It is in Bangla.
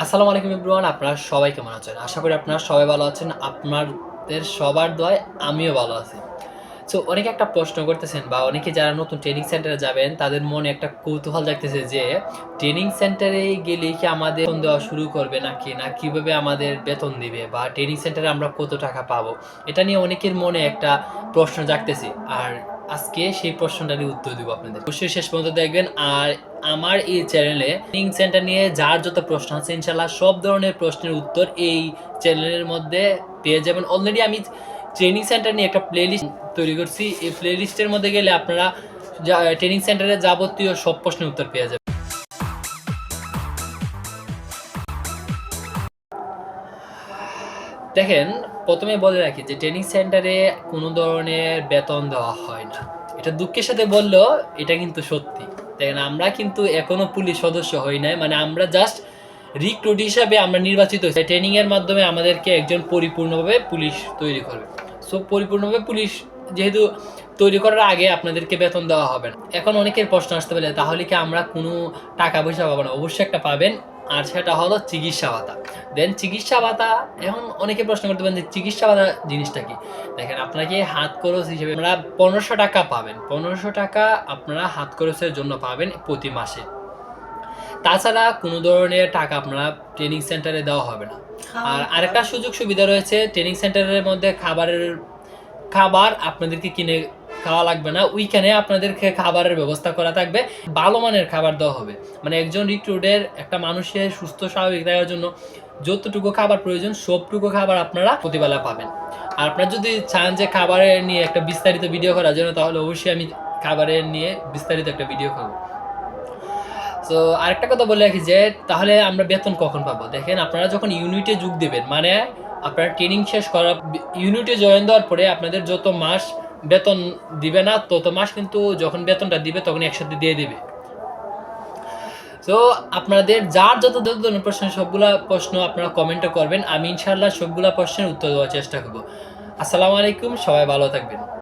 আসসালামু আলাইকুম এভরিওয়ান, আপনারা সবাই কেমন আছেন? আশা করি আপনারা সবাই ভালো আছেন। আপনাদের সবার দোয়ায় আমিও ভালো আছি। সো অনেকে একটা প্রশ্ন করতেছেন বা অনেকে যারা নতুন ট্রেনিং সেন্টারে যাবেন তাদের মনে একটা কৌতূহল জাগতেছে যে ট্রেনিং সেন্টারে গেলেই কি আমাদের বেতন দেওয়া শুরু করবে নাকি না কিভাবে আমাদের বেতন দিবে বা ট্রেনিং সেন্টারে আমরা কত টাকা পাবো? এটা নিয়ে অনেকের মনে একটা প্রশ্ন জাগতেছে। আর আজকে সেই প্রশ্নটারই উত্তর দিব আপনাদের। অবশ্যই শেষ পর্যন্ত দেখবেন। আর আমার এই চ্যানেলে ট্রেনিং সেন্টার নিয়ে যার যত প্রশ্ন আছে ইনশাআল্লাহ সব ধরনের প্রশ্নের উত্তর এই চ্যানেলের মধ্যে পেয়ে যাবেন। অলরেডি আমি ট্রেনিং সেন্টার নিয়ে একটা প্লেলিস্ট তৈরি করছি। এই প্লেলিস্টের মধ্যে গেলে আপনারা ট্রেনিং সেন্টারের যাবতীয় সব প্রশ্নের উত্তর পেয়ে যাবেন। দেখেন, প্রথমে বলে রাখি যে ট্রেনিং সেন্টারে কোনো ধরনের বেতন দেওয়া হয় না। এটা দুঃখের সাথে বললেও এটা কিন্তু সত্যি। দেখেন, আমরা কিন্তু এখনো পুলিশ সদস্য হই নাই। মানে আমরা জাস্ট রিক্রুট হিসাবে আমরা নির্বাচিত হয়েছি। ট্রেনিং এর মাধ্যমে আমাদেরকে একজন পরিপূর্ণভাবে পুলিশ তৈরি করবে। সো পরিপূর্ণভাবে পুলিশ যেহেতু তৈরি করার আগে আপনাদেরকে বেতন দেওয়া হবে না। এখন অনেকের প্রশ্ন আসতে পারে, তাহলে কি আমরা কোনো টাকা পয়সা পাবো না? অবশ্যই একটা পাবেন। আর সেটা হলো চিকিৎসা ভাতা। দেন চিকিৎসা ভাতা, এখন অনেকে প্রশ্ন করতে পারেন যে চিকিৎসা ভাতা জিনিসটা কি? দেখেন, আপনাকে হাত খরচ হিসেবে আমরা ১৫০০ টাকা পাবেন। ১৫০০ টাকা আপনারা হাত খরচের জন্য পাবেন প্রতি মাসে। তাছাড়া কোনো ধরনের টাকা আপনারা ট্রেনিং সেন্টারে দেওয়া হবে না। আর আরেকটা সুযোগ সুবিধা রয়েছে, ট্রেনিং সেন্টারের মধ্যে খাবার আপনাদেরকে কিনে খাওয়া লাগবে না। ওইখানে আপনাদেরকে খাবারের ব্যবস্থা করা থাকবে। ভালো মানের খাবার দেওয়া হবে। মানে একজন রিক্রুটের একটা মানুষের সুস্থ স্বাভাবিক থাকার জন্য যতটুকু খাবার প্রয়োজন সবটুকু খাবার আপনারা প্রতিবেলা পাবেন। আর আপনারা যদি চান যে খাবারের নিয়ে একটা বিস্তারিত ভিডিও করার জন্য, তাহলে অবশ্যই আমি খাবারের নিয়ে বিস্তারিত একটা ভিডিও করব। তো আরেকটা কথা বলে রাখি যে তাহলে আমরা বেতন কখন পাবো? দেখেন, আপনারা যখন ইউনিটে যোগ দিবেন, মানে আপনারা ট্রেনিং শেষ করার ইউনিটে জয়েন দেওয়ার পরে আপনাদের যত মাস বেতন দিবে না তত মাস কিন্তু যখন বেতনটা দিবে তখন একসাথে দিয়ে দিবে। তো আপনাদের যার যত ধরনের প্রশ্ন সবগুলা প্রশ্ন আপনারা কমেন্টে করবেন। আমি ইনশাআল্লাহ সবগুলা প্রশ্নের উত্তর দেওয়ার চেষ্টা করব। আসসালামু আলাইকুম, সবাই ভালো থাকবেন।